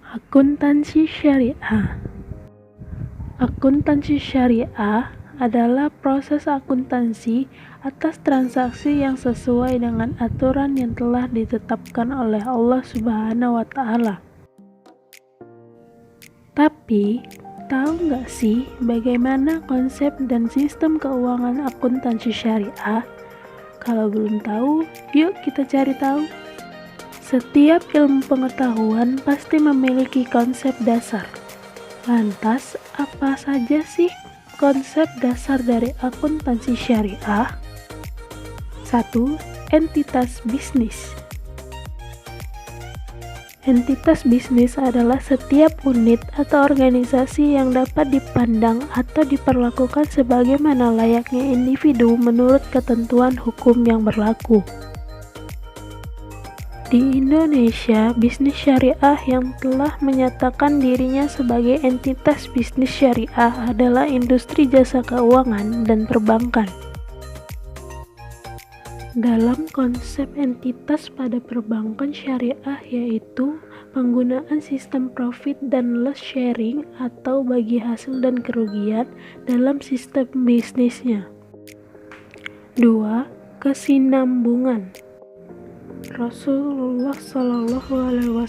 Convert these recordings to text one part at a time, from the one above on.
Akuntansi syariah. Akuntansi syariah adalah proses akuntansi atas transaksi yang sesuai dengan aturan yang telah ditetapkan oleh Allah Subhanahu wa Ta'ala. Tapi, tahu nggak sih bagaimana konsep dan sistem keuangan akuntansi syariah? Kalau belum tahu, yuk kita cari tahu. Setiap ilmu pengetahuan pasti memiliki konsep dasar. Lantas, apa saja sih konsep dasar dari akuntansi syariah? 1. Entitas bisnis. Entitas bisnis adalah setiap unit atau organisasi yang dapat dipandang atau diperlakukan sebagaimana layaknya individu menurut ketentuan hukum yang berlaku. Di Indonesia, bisnis syariah yang telah menyatakan dirinya sebagai entitas bisnis syariah adalah industri jasa keuangan dan perbankan. Dalam konsep entitas pada perbankan syariah yaitu penggunaan sistem profit dan loss sharing atau bagi hasil dan kerugian dalam sistem bisnisnya. 2. Kesinambungan. Rasulullah SAW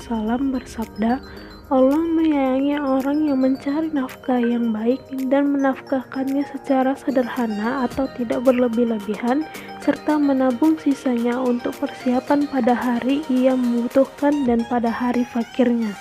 bersabda, Allah menyayangi orang yang mencari nafkah yang baik dan menafkahkannya secara sederhana atau tidak berlebih-lebihan, serta menabung sisanya untuk persiapan pada hari ia membutuhkan dan pada hari fakirnya.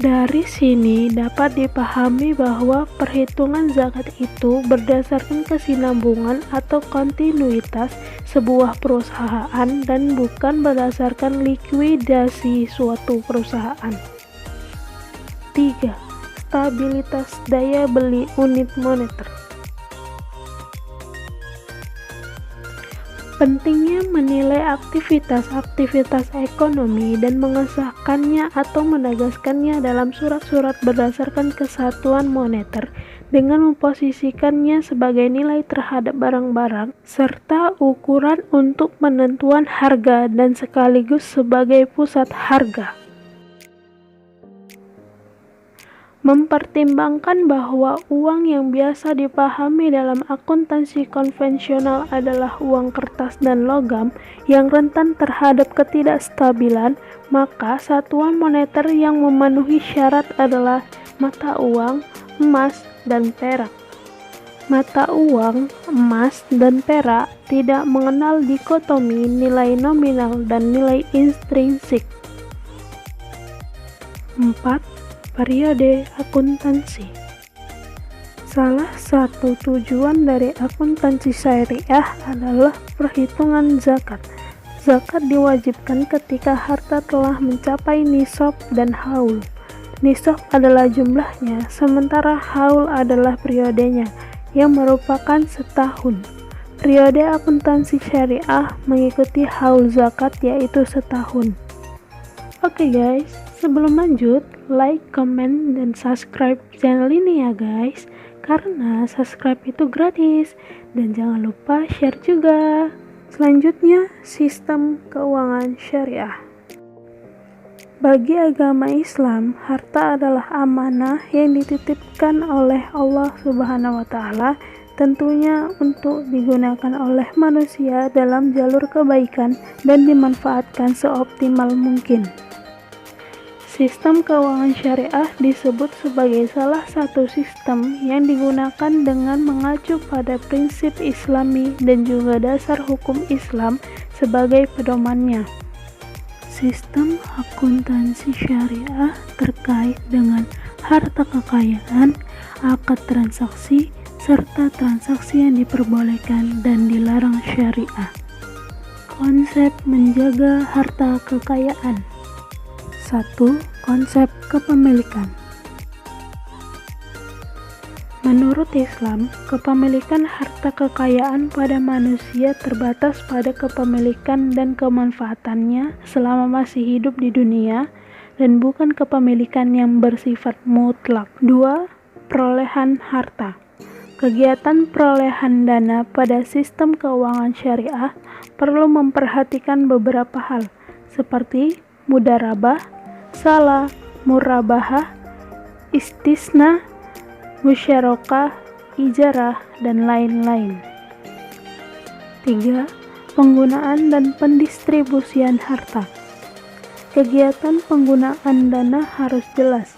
Dari sini dapat dipahami bahwa perhitungan zakat itu berdasarkan kesinambungan atau kontinuitas sebuah perusahaan dan bukan berdasarkan likuidasi suatu perusahaan. 3. Stabilitas daya beli unit moneter. Pentingnya menilai aktivitas ekonomi dan mengesahkannya atau menegaskannya dalam surat-surat berdasarkan kesatuan moneter dengan memposisikannya sebagai nilai terhadap barang-barang serta ukuran untuk penentuan harga dan sekaligus sebagai pusat harga. Mempertimbangkan bahwa uang yang biasa dipahami dalam akuntansi konvensional adalah uang kertas dan logam yang rentan terhadap ketidakstabilan, maka satuan moneter yang memenuhi syarat adalah mata uang, emas, dan perak. Mata uang, emas, dan perak tidak mengenal dikotomi nilai nominal dan nilai intrinsik. 4. Periode akuntansi. Salah satu tujuan dari akuntansi syariah adalah perhitungan zakat. Zakat diwajibkan ketika harta telah mencapai nisab dan haul. Nisab adalah jumlahnya, sementara haul adalah periodenya, yang merupakan setahun. Periode akuntansi syariah mengikuti haul zakat yaitu setahun. Oke guys, sebelum lanjut, like, comment, dan subscribe channel ini ya guys, karena subscribe itu gratis, dan jangan lupa share juga. Selanjutnya, sistem keuangan syariah. Bagi agama Islam, harta adalah amanah yang dititipkan oleh Allah Subhanahu wa Ta'ala, tentunya untuk digunakan oleh manusia dalam jalur kebaikan dan dimanfaatkan seoptimal mungkin. Sistem keuangan syariah disebut sebagai salah satu sistem yang digunakan dengan mengacu pada prinsip Islami dan juga dasar hukum Islam sebagai pedomannya. Sistem akuntansi syariah terkait dengan harta kekayaan, akad transaksi, serta transaksi yang diperbolehkan dan dilarang syariah. Konsep menjaga harta kekayaan. 1. Konsep kepemilikan. Menurut Islam, kepemilikan harta kekayaan pada manusia terbatas pada kepemilikan dan kemanfaatannya selama masih hidup di dunia dan bukan kepemilikan yang bersifat mutlak. 2. Perolehan harta. Kegiatan perolehan dana pada sistem keuangan syariah perlu memperhatikan beberapa hal, seperti mudarabah, salah, murabahah, istisna, musyarakah, ijarah, dan lain-lain. 3. Penggunaan dan pendistribusian harta. Kegiatan penggunaan dana harus jelas.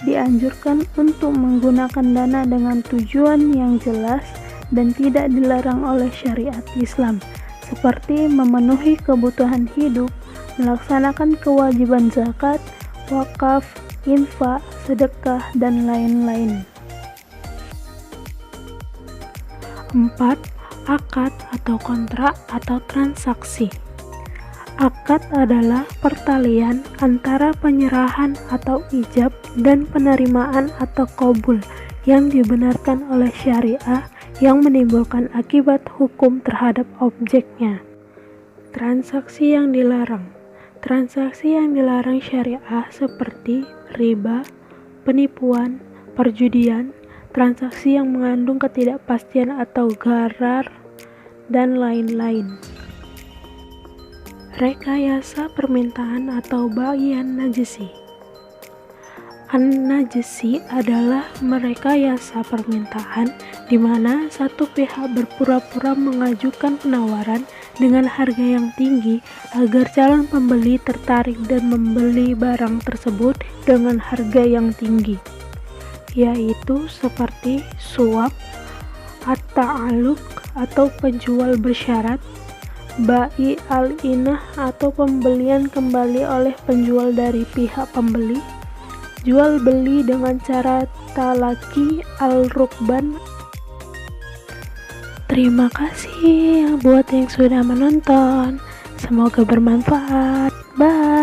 Dianjurkan untuk menggunakan dana dengan tujuan yang jelas dan tidak dilarang oleh syariat Islam, seperti memenuhi kebutuhan hidup, melaksanakan kewajiban zakat, wakaf, infak, sedekah, dan lain-lain. 4. Akad atau kontrak atau transaksi. Akad adalah pertalian antara penyerahan atau ijab dan penerimaan atau qabul yang dibenarkan oleh syariah yang menimbulkan akibat hukum terhadap objeknya. Transaksi yang dilarang. Transaksi yang dilarang syariah seperti riba, penipuan, perjudian, transaksi yang mengandung ketidakpastian atau gharar, dan lain-lain. Rekayasa permintaan atau bayan najisi. An-najsi adalah merekayasa permintaan di mana satu pihak berpura-pura mengajukan penawaran dengan harga yang tinggi agar calon pembeli tertarik dan membeli barang tersebut dengan harga yang tinggi, yaitu seperti suap, at-ta'alluq atau penjual bersyarat, bai al-inah atau pembelian kembali oleh penjual dari pihak pembeli, jual beli dengan cara talaki al-rukban. Terima kasih buat yang sudah menonton. Semoga bermanfaat. Bye.